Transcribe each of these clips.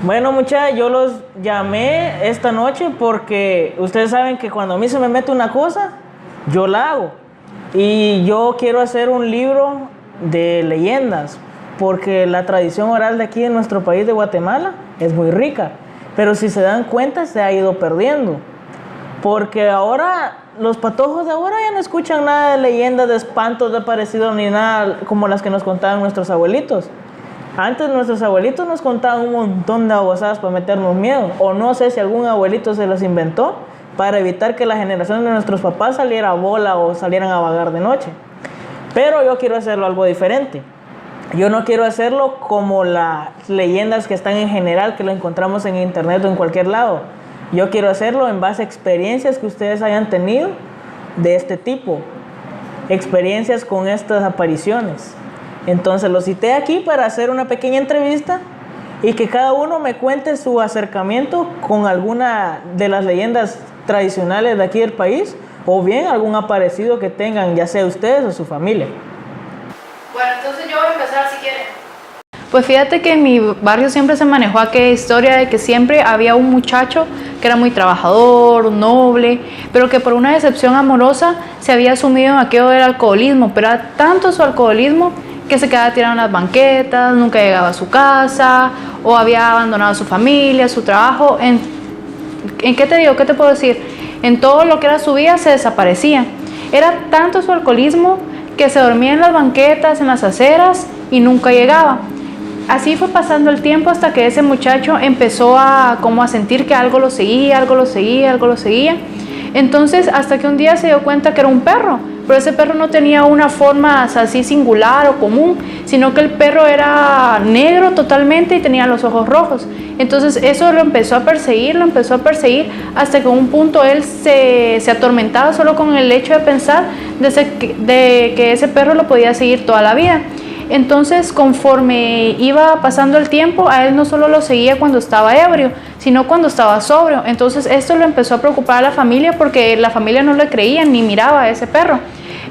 Bueno, muchachos, yo los llamé esta noche porque ustedes saben que cuando a mí se me mete una cosa, yo la hago. Y yo quiero hacer un libro de leyendas, porque la tradición oral de aquí en nuestro país de Guatemala es muy rica. Pero si se dan cuenta, se ha ido perdiendo. Porque ahora, los patojos de ahora ya no escuchan nada de leyendas, de espantos, de parecidos, ni nada como las que nos contaban nuestros abuelitos. Antes nuestros abuelitos nos contaban un montón de babosadas para meternos miedo. O no sé si algún abuelito se las inventó para evitar que la generación de nuestros papás saliera a bola o salieran a vagar de noche. Pero yo quiero hacerlo algo diferente. Yo no quiero hacerlo como las leyendas que están en general, que lo encontramos en internet o en cualquier lado. Yo quiero hacerlo en base a experiencias que ustedes hayan tenido de este tipo. Experiencias con estas apariciones. Entonces los cité aquí para hacer una pequeña entrevista y que cada uno me cuente su acercamiento con alguna de las leyendas tradicionales de aquí del país o bien algún aparecido que tengan, ya sea ustedes o su familia. Bueno, entonces yo voy a empezar si quieren. Pues fíjate que en mi barrio siempre se manejó aquella historia de que siempre había un muchacho que era muy trabajador, noble, pero que por una decepción amorosa se había sumido en aquello del alcoholismo, pero era tanto su alcoholismo que se quedaba tirado en las banquetas, nunca llegaba a su casa, o había abandonado a su familia, su trabajo. ¿En qué te digo? ¿Qué te puedo decir? En todo lo que era su vida se desaparecía. Era tanto su alcoholismo que se dormía en las banquetas, en las aceras y nunca llegaba. Así fue pasando el tiempo hasta que ese muchacho empezó a sentir que algo lo seguía, algo lo seguía, algo lo seguía. Entonces, hasta que un día se dio cuenta que era un perro, pero ese perro no tenía una forma así singular o común, sino que el perro era negro totalmente y tenía los ojos rojos. Entonces eso lo empezó a perseguir, hasta que en un punto él se atormentaba solo con el hecho de pensar de que ese perro lo podía seguir toda la vida. Entonces, conforme iba pasando el tiempo, a él no solo lo seguía cuando estaba ebrio, sino cuando estaba sobrio. Entonces, esto lo empezó a preocupar a la familia porque la familia no le creía ni miraba a ese perro.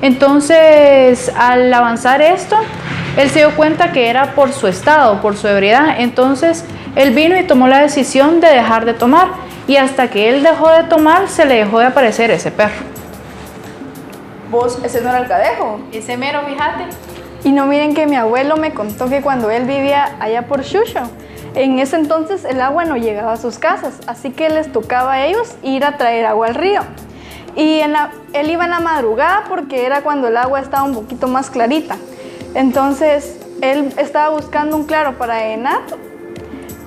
Entonces, al avanzar esto, él se dio cuenta que era por su estado, por su ebriedad. Entonces, él vino y tomó la decisión de dejar de tomar. Y hasta que él dejó de tomar, se le dejó de aparecer ese perro. ¿Vos, ese no era el Cadejo? Ese mero, fíjate. Y no miren que mi abuelo me contó que cuando él vivía allá por Xuxa, en ese entonces el agua no llegaba a sus casas, así que les tocaba a ellos ir a traer agua al río. Y él iba en la madrugada porque era cuando el agua estaba un poquito más clarita. Entonces él estaba buscando un claro para llenar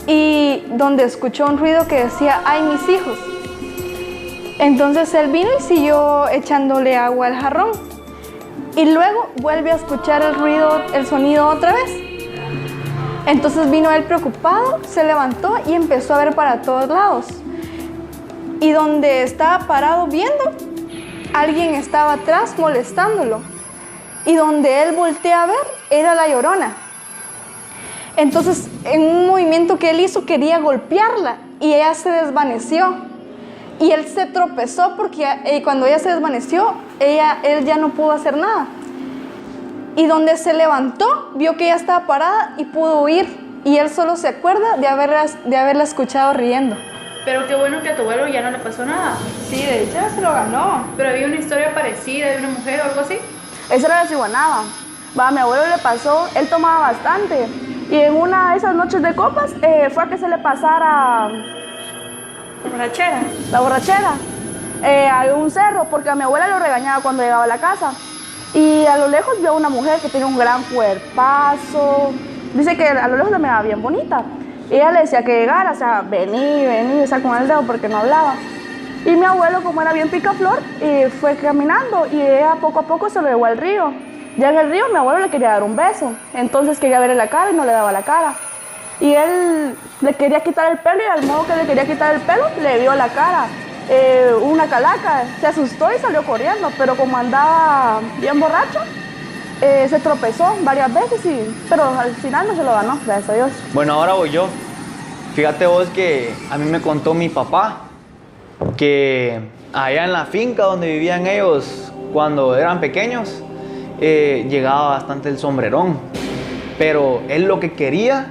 y donde escuchó un ruido que decía, ¡ay, mis hijos! Entonces él vino y siguió echándole agua al jarrón. Y luego vuelve a escuchar el sonido otra vez. Entonces vino él preocupado, se levantó y empezó a ver para todos lados. Y donde estaba parado viendo, alguien estaba atrás molestándolo. Y donde él voltea a ver, era la Llorona. Entonces, en un movimiento que él hizo, quería golpearla y ella se desvaneció. Y él se tropezó porque cuando ella se desvaneció, él ya no pudo hacer nada. Y donde se levantó, vio que ella estaba parada y pudo huir. Y él solo se acuerda de haberla escuchado riendo. Pero qué bueno que a tu abuelo ya no le pasó nada. Sí, de hecho se lo ganó. Pero había una historia parecida de una mujer o algo así. Esa era de Ciguanaba. A mi abuelo le pasó, él tomaba bastante. Y en una de esas noches de copas fue a que se le pasara la borrachera a un cerro, porque a mi abuela lo regañaba cuando llegaba a la casa. Y a lo lejos vio a una mujer que tenía un gran cuerpazo. Dice que a lo lejos la miraba bien bonita. Y ella le decía que llegara, o sea, vení, o sea, con el dedo porque no hablaba. Y mi abuelo, como era bien picaflor, fue caminando y ella poco a poco se lo llevó al río. Ya en el río mi abuelo le quería dar un beso, entonces quería verle la cara y no le daba la cara. Y él le quería quitar el pelo y al modo que le quería quitar el pelo, le vio la cara. Una calaca, se asustó y salió corriendo, pero como andaba bien borracho, se tropezó varias veces, pero al final no se lo ganó, gracias a Dios. Bueno, ahora voy yo. Fíjate vos que a mí me contó mi papá que allá en la finca donde vivían ellos cuando eran pequeños, llegaba bastante el sombrerón. Pero él lo que quería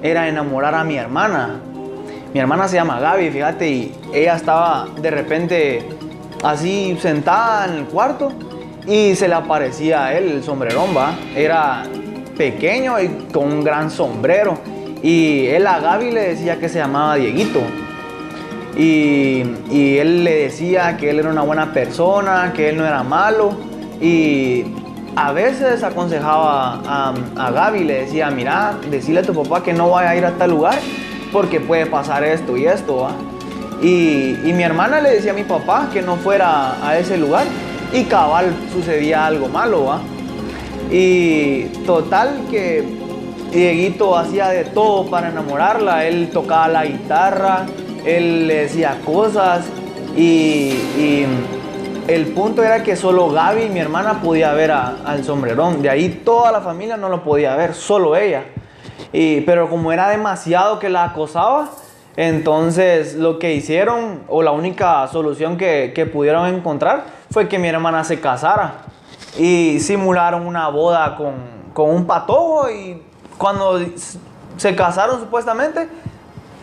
era enamorar a mi hermana Mi hermana se llama Gaby, fíjate, y ella estaba de repente así sentada en el cuarto y se le aparecía a él el sombrerón, ¿va? Era pequeño y con un gran sombrero. Y él a Gaby le decía que se llamaba Dieguito. Y él le decía que él era una buena persona, que él no era malo. Y a veces aconsejaba a Gaby, le decía, mira, decirle a tu papá que no vaya a ir a tal lugar porque puede pasar esto y esto, ¿va? Y mi hermana le decía a mi papá que no fuera a ese lugar y cabal sucedía algo malo, ¿va? Y total que Dieguito hacía de todo para enamorarla. Él tocaba la guitarra, él le decía cosas y el punto era que solo Gaby, mi hermana, podía ver al sombrerón. De ahí toda la familia no lo podía ver, solo ella. Pero como era demasiado que la acosaba, entonces lo que hicieron, o la única solución que pudieron encontrar, fue que mi hermana se casara. Y simularon una boda con un patojo, y cuando se casaron supuestamente,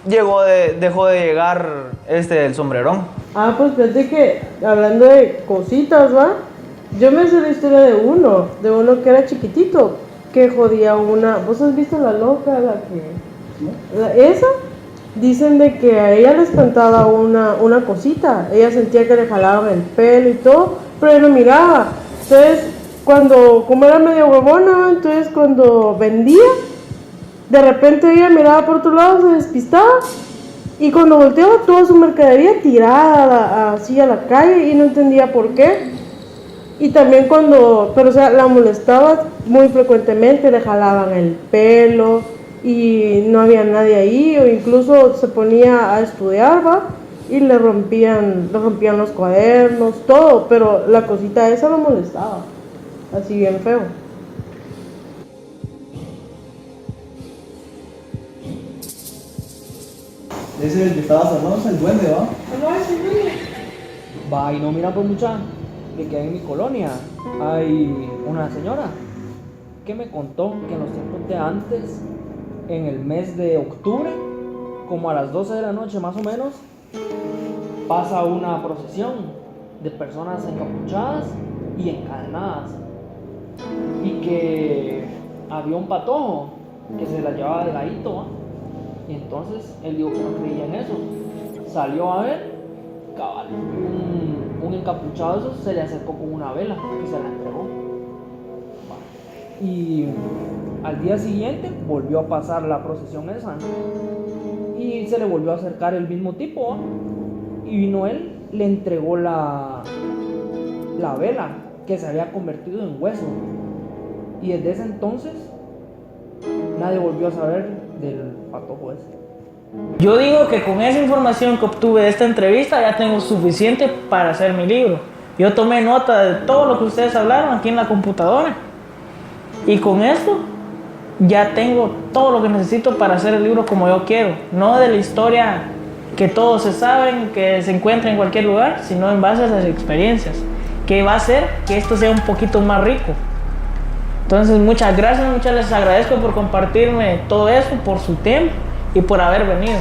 dejó de llegar el sombrerón. Ah, pues fíjate que hablando de cositas, ¿va? Yo me sé la historia de uno que era chiquitito, que jodía una... ¿Vos has visto la loca? Esa, dicen de que a ella le espantaba una cosita. Ella sentía que le jalaban el pelo y todo, pero ella no miraba. Entonces, como era medio huevona, entonces cuando vendía, de repente ella miraba por otro lado, se despistaba, y cuando volteaba toda su mercadería tirada así a la calle, y no entendía por qué. Y también pero o sea, la molestaba muy frecuentemente, le jalaban el pelo y no había nadie ahí, o incluso se ponía a estudiar, ¿va? Y le rompían los cuadernos, todo, pero la cosita esa lo molestaba, así bien feo. Ese es el que estaba hablando, es el duende, ¿va? Va, y no mira pues mucha, de que en mi colonia hay una señora que me contó que en los tiempos de antes, en el mes de octubre, como a las 12 de la noche más o menos, pasa una procesión de personas encapuchadas y encadenadas, y que había un patojo que se la llevaba de ladito, ¿va? Y entonces él dijo que no creía en eso, salió a ver, cabal, un encapuchado de esos se le acercó con una vela y se la entregó. Y al día siguiente volvió a pasar la procesión esa, y se le volvió a acercar el mismo tipo, ¿va? Y vino él, le entregó la vela que se había convertido en hueso, y desde ese entonces nadie volvió a saber del patojo ese. Yo digo que con esa información que obtuve de esta entrevista ya tengo suficiente para hacer mi libro. Yo tomé nota de todo lo que ustedes hablaron aquí en la computadora, y con esto ya tengo todo lo que necesito para hacer el libro como yo quiero, no de la historia que todos se saben, que se encuentra en cualquier lugar, sino en base a las experiencias, que va a hacer que esto sea un poquito más rico. Entonces, muchas gracias, muchas les agradezco por compartirme todo eso, por su tiempo y por haber venido.